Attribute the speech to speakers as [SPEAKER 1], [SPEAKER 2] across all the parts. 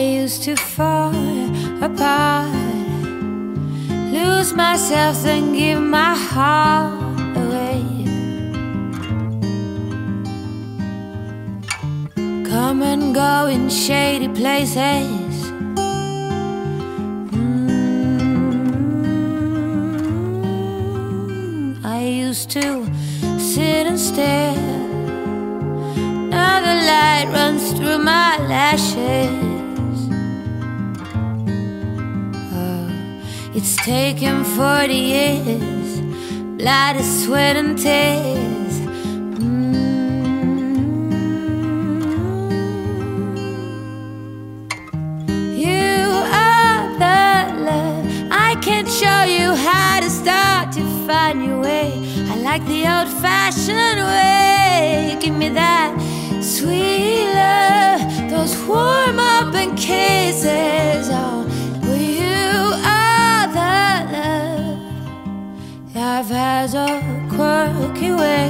[SPEAKER 1] used to fall apart, lose myself, then give my heart away. Come and go in shady places. I used to sit and stare. Now the light runs through my lashes. It's taken 40 years, blood, sweat and tears. You are the love. I can't show you how to start to find your way. I like the old-fashioned way. Give me that sweet love, those warm-up kisses. Oh, you are the love. Life has a quirky way.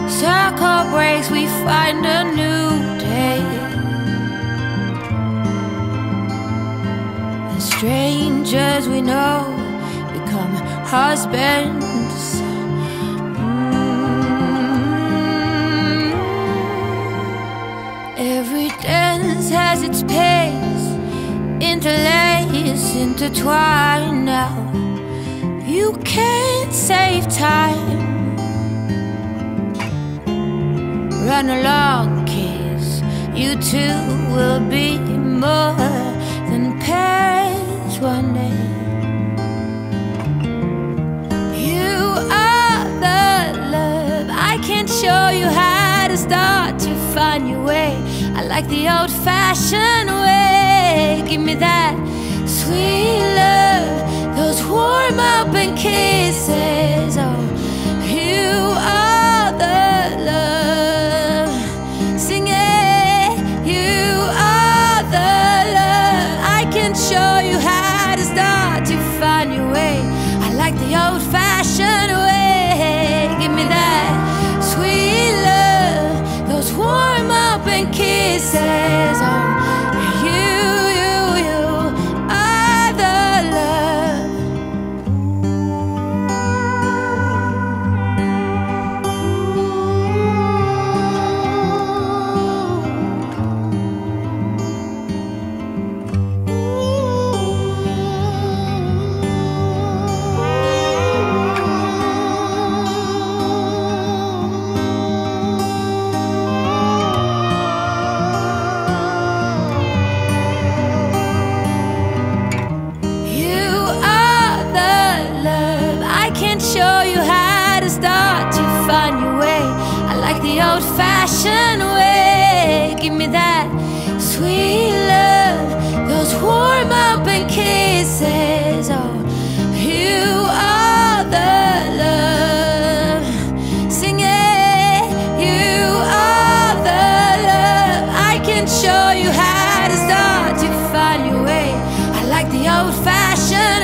[SPEAKER 1] Circle breaks, we find a new day. And strangers we know become husbands. Every dance has its pace, interlace, intertwine. Now you can't save time. Run along, kids, you two will be more than pairs one day. You are the love. I can't show you how to start to find your way. I like the old-fashioned way. Give me that sweet love, those warm-up kisses. Oh, you are the love. Sing it. You are the love. I can show you how to start to find your way. I like the old-fashioned way. Give me that sweet love, those warm-up kisses. Oh, you are the love. Old-fashioned way. Give me that sweet love, those warm-up kisses. Oh, you are the love. Sing it. You are the love. I can show you how to start to find your way. I like the old-fashioned